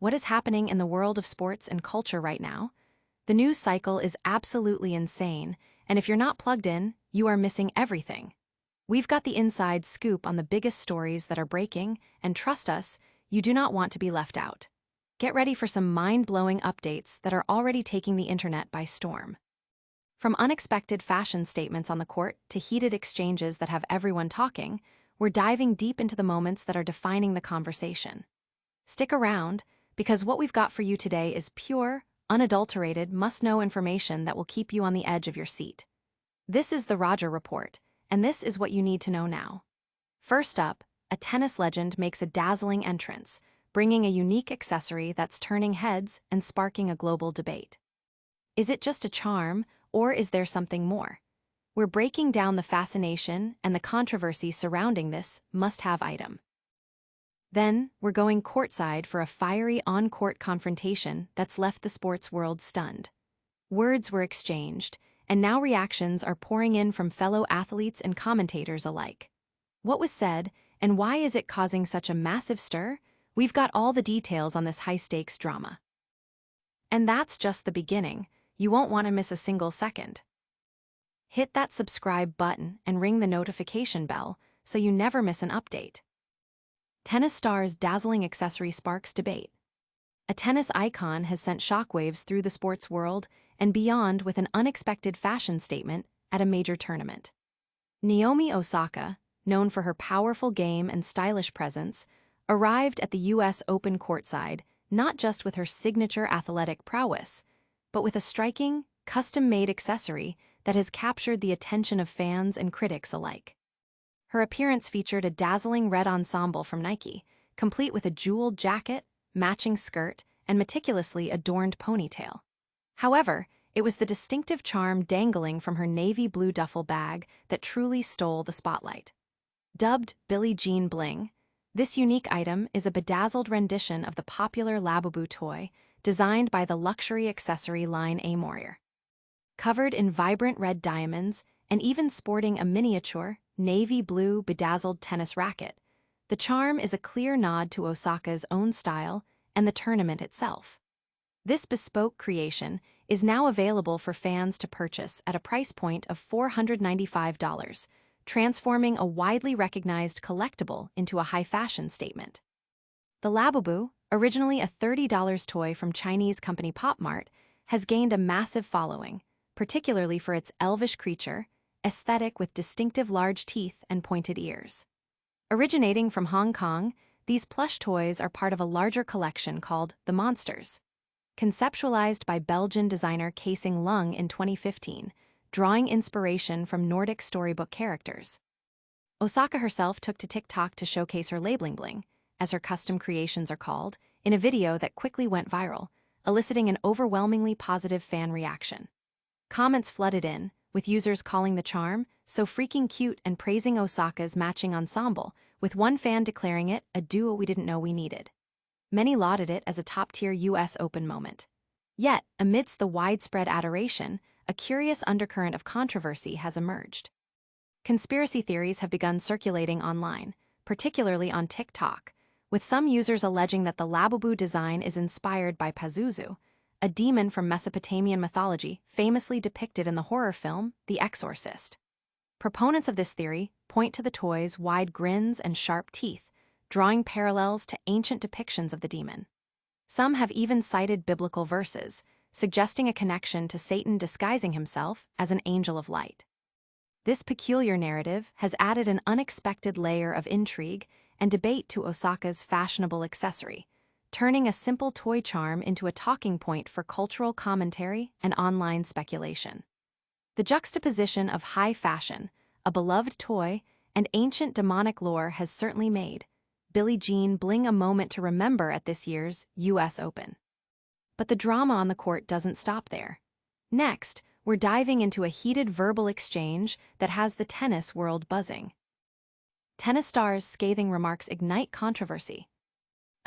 what is happening in the world of sports and culture right now? The news cycle is absolutely insane, and if you're not plugged in, you are missing everything. We've got the inside scoop on the biggest stories that are breaking, and trust us, you do not want to be left out. Get ready for some mind-blowing updates that are already taking the internet by storm. From unexpected fashion statements on the court to heated exchanges that have everyone talking, we're diving deep into the moments that are defining the conversation. Stick around, because what we've got for you today is pure, unadulterated, must-know information that will keep you on the edge of your seat. This is the Roger Report, and this is what you need to know now. First up, a tennis legend makes a dazzling entrance, bringing a unique accessory that's turning heads and sparking a global debate. Is it just a charm, or is there something more? We're breaking down the fascination and the controversy surrounding this must-have item. Then, we're going courtside for a fiery on-court confrontation that's left the sports world stunned. Words were exchanged, and now reactions are pouring in from fellow athletes and commentators alike. What was said, and why is it causing such a massive stir? We've got all the details on this high-stakes drama. And that's just the beginning. You won't want to miss a single second. Hit that subscribe button and ring the notification bell so you never miss an update. Tennis stars' dazzling accessory sparks debate. A tennis icon has sent shockwaves through the sports world and beyond with an unexpected fashion statement at a major tournament. Naomi Osaka, known for her powerful game and stylish presence, arrived at the U.S. Open courtside not just with her signature athletic prowess, but with a striking, custom-made accessory that has captured the attention of fans and critics alike. Her appearance featured a dazzling red ensemble from Nike, complete with a jeweled jacket, matching skirt, and meticulously adorned ponytail. However, it was the distinctive charm dangling from her navy blue duffel bag that truly stole the spotlight. Dubbed Billie Jean Bling, this unique item is a bedazzled rendition of the popular Labubu toy designed by the luxury accessory line A-Morir. Covered in vibrant red diamonds and even sporting a miniature, navy blue bedazzled tennis racket, the charm is a clear nod to Osaka's own style and the tournament itself. This bespoke creation is now available for fans to purchase at a price point of $495, transforming a widely recognized collectible into a high-fashion statement. The Labubu, originally a $30 toy from Chinese company Pop Mart, has gained a massive following, particularly for its elvish creature, aesthetic with distinctive large teeth and pointed ears. Originating from Hong Kong, these plush toys are part of a larger collection called The Monsters. Conceptualized by Belgian designer Casing Lung in 2015, drawing inspiration from Nordic storybook characters. Osaka herself took to TikTok to showcase her labeling bling, as her custom creations are called, in a video that quickly went viral, eliciting an overwhelmingly positive fan reaction. Comments flooded in, with users calling the charm so freaking cute and praising Osaka's matching ensemble, with one fan declaring it a duo we didn't know we needed. Many lauded it as a top-tier U.S. Open moment. Yet, amidst the widespread adoration, a curious undercurrent of controversy has emerged. Conspiracy theories have begun circulating online, particularly on TikTok, with some users alleging that the Labubu design is inspired by Pazuzu, a demon from Mesopotamian mythology famously depicted in the horror film The Exorcist. Proponents of this theory point to the toy's wide grins and sharp teeth, drawing parallels to ancient depictions of the demon. Some have even cited biblical verses, suggesting a connection to Satan disguising himself as an angel of light. This peculiar narrative has added an unexpected layer of intrigue and debate to Osaka's fashionable accessory, turning a simple toy charm into a talking point for cultural commentary and online speculation. The juxtaposition of high fashion, a beloved toy, and ancient demonic lore has certainly made Billie Jean Bling a moment to remember at this year's U.S. Open. But the drama on the court doesn't stop there. Next, we're diving into a heated verbal exchange that has the tennis world buzzing. Tennis stars' scathing remarks ignite controversy.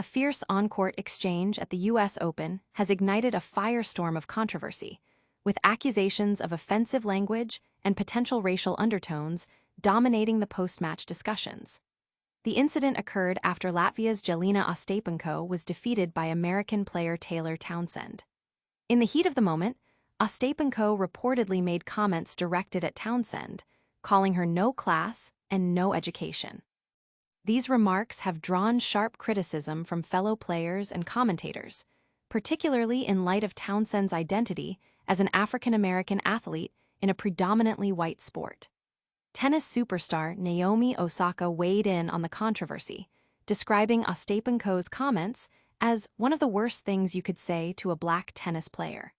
A fierce on-court exchange at the U.S. Open has ignited a firestorm of controversy, with accusations of offensive language and potential racial undertones dominating the post-match discussions. The incident occurred after Latvia's Jelena Ostapenko was defeated by American player Townsend. In the heat of the moment, Ostapenko reportedly made comments directed at Townsend, calling her no class and no education. These remarks have drawn sharp criticism from fellow players and commentators, particularly in light of Townsend's identity as an African-American athlete in a predominantly white sport. Tennis superstar Naomi Osaka weighed in on the controversy, describing Ostapenko's comments as one of the worst things you could say to a black tennis player.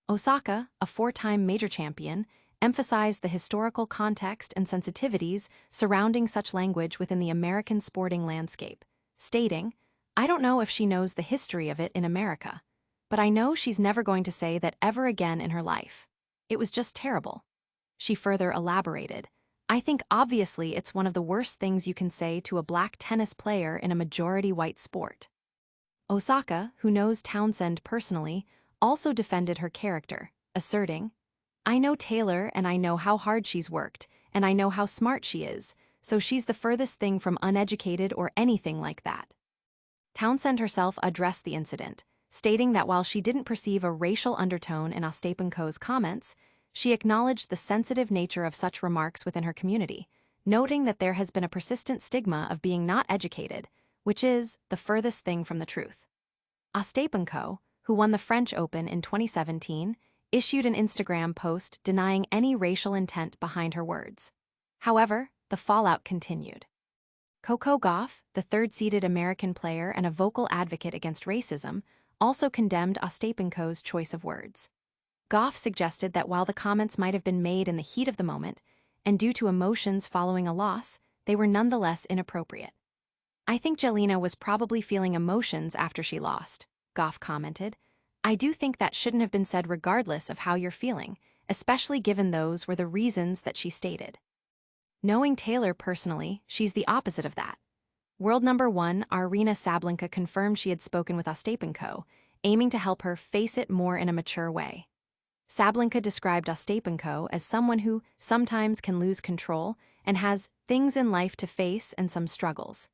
Osaka, a four-time major champion, emphasized the historical context and sensitivities surrounding such language within the American sporting landscape, stating, "I don't know if she knows the history of it in America, but I know she's never going to say that ever again in her life. It was just terrible." She further elaborated, "I think obviously it's one of the worst things you can say to a black tennis player in a majority white sport." Osaka, who knows Townsend personally, also defended her character, asserting, "I know Taylor and I know how hard she's worked, and I know how smart she is, so she's the furthest thing from uneducated or anything like that." Townsend herself addressed the incident, stating that while she didn't perceive a racial undertone in Ostapenko's comments, she acknowledged the sensitive nature of such remarks within her community, noting that there has been a persistent stigma of being not educated, which is the furthest thing from the truth. Ostapenko, who won the French Open in 2017, issued an Instagram post denying any racial intent behind her words. However, the fallout continued. Coco Gauff, the third-seeded American player and a vocal advocate against racism, also condemned Ostapenko's choice of words. Gauff suggested that while the comments might have been made in the heat of the moment, and due to emotions following a loss, they were nonetheless inappropriate. "I think Jelena was probably feeling emotions after she lost," Gauff commented. "I do think that shouldn't have been said regardless of how you're feeling, especially given those were the reasons that she stated." Knowing Taylor personally, she's the opposite of that. World number 1 Aryna Sabalenka confirmed she had spoken with Ostapenko, aiming to help her face it more in a mature way. Sabalenka described Ostapenko as someone who sometimes can lose control and has things in life to face and some struggles.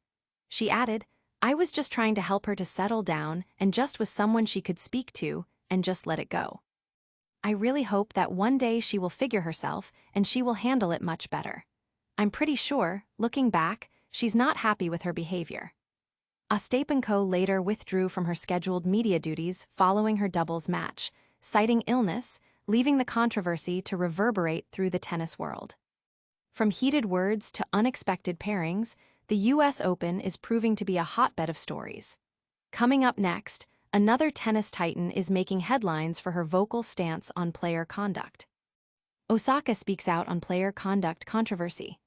She added, "I was just trying to help her to settle down and just was someone she could speak to and just let it go. I really hope that one day she will figure herself and she will handle it much better. I'm pretty sure, looking back, she's not happy with her behavior." Ostapenko later withdrew from her scheduled media duties following her doubles match, citing illness, leaving the controversy to reverberate through the tennis world. From heated words to unexpected pairings, the U.S. Open is proving to be a hotbed of stories. Coming up next, another tennis titan is making headlines for her vocal stance on player conduct. Osaka speaks out on player conduct controversy.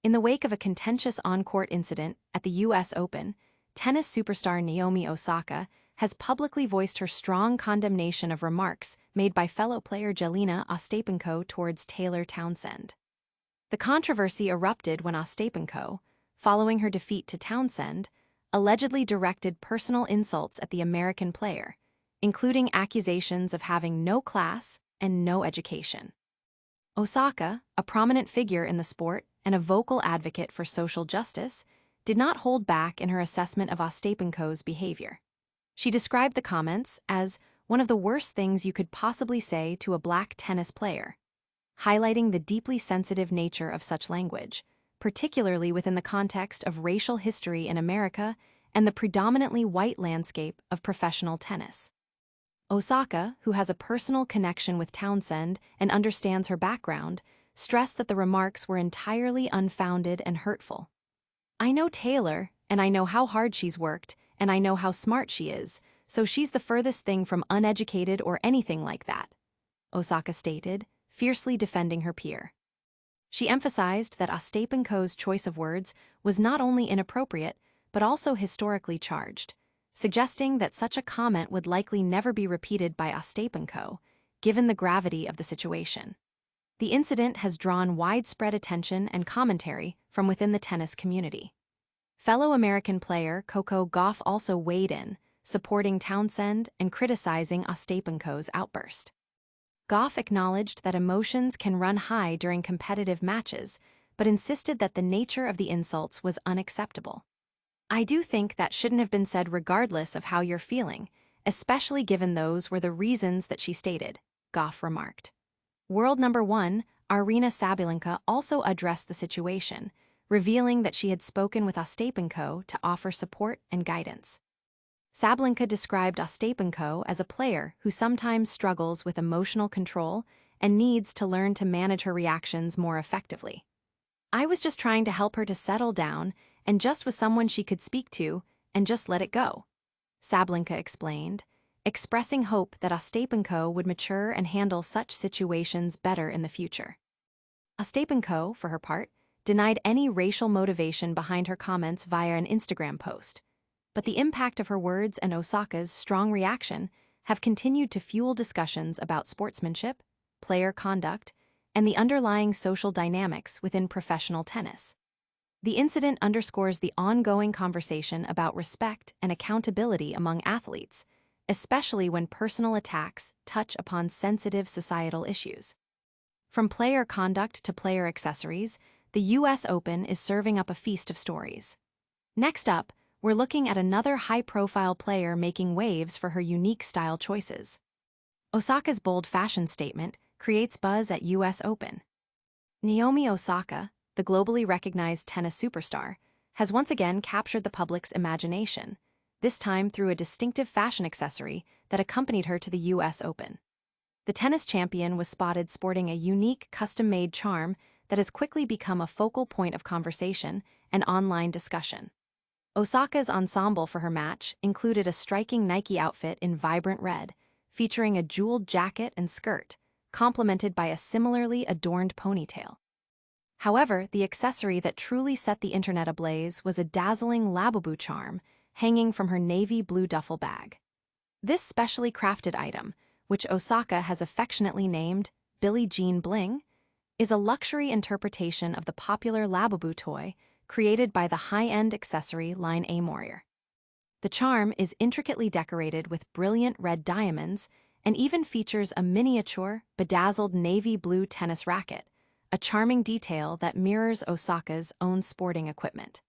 In the wake of a contentious on-court incident at the U.S. Open, tennis superstar Naomi Osaka has publicly voiced her strong condemnation of remarks made by fellow player Jelena Ostapenko towards Taylor Townsend. The controversy erupted when Ostapenko, following her defeat to Townsend, allegedly directed personal insults at the American player, including accusations of having no class and no education. Osaka, a prominent figure in the sport and a vocal advocate for social justice, did not hold back in her assessment of Ostapenko's behavior. She described the comments as one of the worst things you could possibly say to a black tennis player, highlighting the deeply sensitive nature of such language, particularly within the context of racial history in America and the predominantly white landscape of professional tennis. Osaka, who has a personal connection with Townsend and understands her background, stressed that the remarks were entirely unfounded and hurtful. "I know Taylor, and I know how hard she's worked, and I know how smart she is, so she's the furthest thing from uneducated or anything like that," Osaka stated, fiercely defending her peer. She emphasized that Ostapenko's choice of words was not only inappropriate, but also historically charged, suggesting that such a comment would likely never be repeated by Ostapenko, given the gravity of the situation. The incident has drawn widespread attention and commentary from within the tennis community. Fellow American player Coco Gauff also weighed in, supporting Townsend and criticizing Ostapenko's outburst. Gauff acknowledged that emotions can run high during competitive matches, but insisted that the nature of the insults was unacceptable. "I do think that shouldn't have been said regardless of how you're feeling, especially given those were the reasons that she stated," Goff remarked. World number one, Aryna Sabalenka, also addressed the situation, revealing that she had spoken with Ostapenko to offer support and guidance. Sabalenka described Ostapenko as a player who sometimes struggles with emotional control and needs to learn to manage her reactions more effectively. "I was just trying to help her to settle down and just with someone she could speak to and just let it go," Sabalenka explained, expressing hope that Ostapenko would mature and handle such situations better in the future. Ostapenko, for her part, denied any racial motivation behind her comments via an Instagram post, but the impact of her words and Osaka's strong reaction have continued to fuel discussions about sportsmanship, player conduct, and the underlying social dynamics within professional tennis. The incident underscores the ongoing conversation about respect and accountability among athletes, especially when personal attacks touch upon sensitive societal issues. From player conduct to player accessories, the US Open is serving up a feast of stories. Next up, we're looking at another high-profile player making waves for her unique style choices. Osaka's bold fashion statement creates buzz at US Open. Naomi Osaka, the globally recognized tennis superstar, has once again captured the public's imagination, this time through a distinctive fashion accessory that accompanied her to the US Open. The tennis champion was spotted sporting a unique, custom-made charm that has quickly become a focal point of conversation and online discussion. Osaka's ensemble for her match included a striking Nike outfit in vibrant red, featuring a jeweled jacket and skirt, complemented by a similarly adorned ponytail. However, the accessory that truly set the internet ablaze was a dazzling Labubu charm hanging from her navy blue duffel bag. This specially crafted item, which Osaka has affectionately named Billie Jean Bling, is a luxury interpretation of the popular Labubu toy created by the high-end accessory line A-Morir. The charm is intricately decorated with brilliant red diamonds and even features a miniature, bedazzled navy blue tennis racket, a charming detail that mirrors Osaka's own sporting equipment.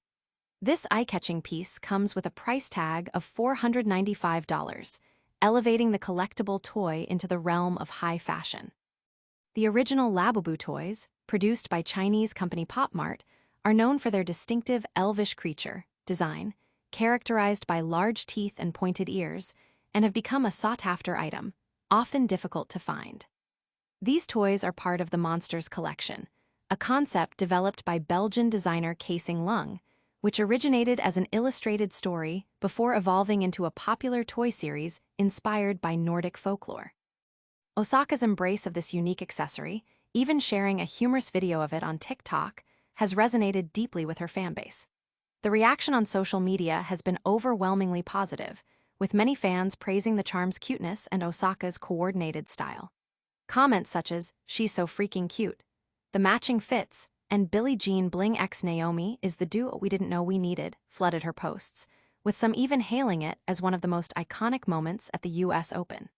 This eye-catching piece comes with a price tag of $495, elevating the collectible toy into the realm of high fashion. The original Labubu toys, produced by Chinese company Pop Mart, are known for their distinctive elvish creature design, characterized by large teeth and pointed ears, and have become a sought-after item, often difficult to find. These toys are part of the Monsters collection, a concept developed by Belgian designer Casing Lung, which originated as an illustrated story before evolving into a popular toy series inspired by Nordic folklore. Osaka's embrace of this unique accessory, even sharing a humorous video of it on TikTok, has resonated deeply with her fanbase. The reaction on social media has been overwhelmingly positive, with many fans praising the charm's cuteness and Osaka's coordinated style. Comments such as, "She's so freaking cute," "The matching fits," and "Billie Jean Bling x Naomi is the duo we didn't know we needed," flooded her posts, with some even hailing it as one of the most iconic moments at the US Open.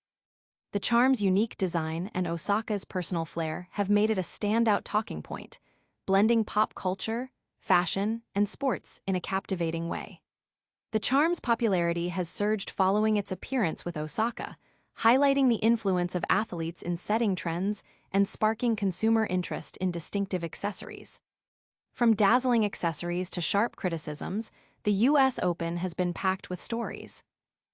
The charm's unique design and Osaka's personal flair have made it a standout talking point, blending pop culture, fashion, and sports in a captivating way. The charm's popularity has surged following its appearance with Osaka, highlighting the influence of athletes in setting trends and sparking consumer interest in distinctive accessories. From dazzling accessories to sharp criticisms, the US Open has been packed with stories.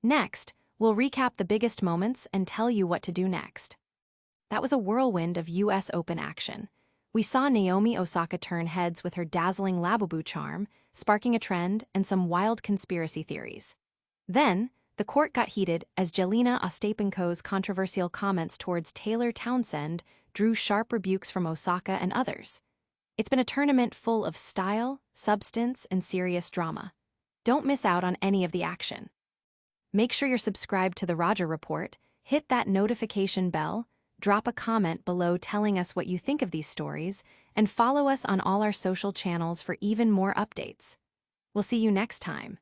Next, we'll recap the biggest moments and tell you what to do next. That was a whirlwind of US Open action. We saw Naomi Osaka turn heads with her dazzling Labubu charm, sparking a trend and some wild conspiracy theories. Then, the court got heated as Jelena Ostapenko's controversial comments towards Taylor Townsend drew sharp rebukes from Osaka and others. It's been a tournament full of style, substance, and serious drama. Don't miss out on any of the action. Make sure you're subscribed to the Roger Report, hit that notification bell, drop a comment below telling us what you think of these stories, and follow us on all our social channels for even more updates. We'll see you next time.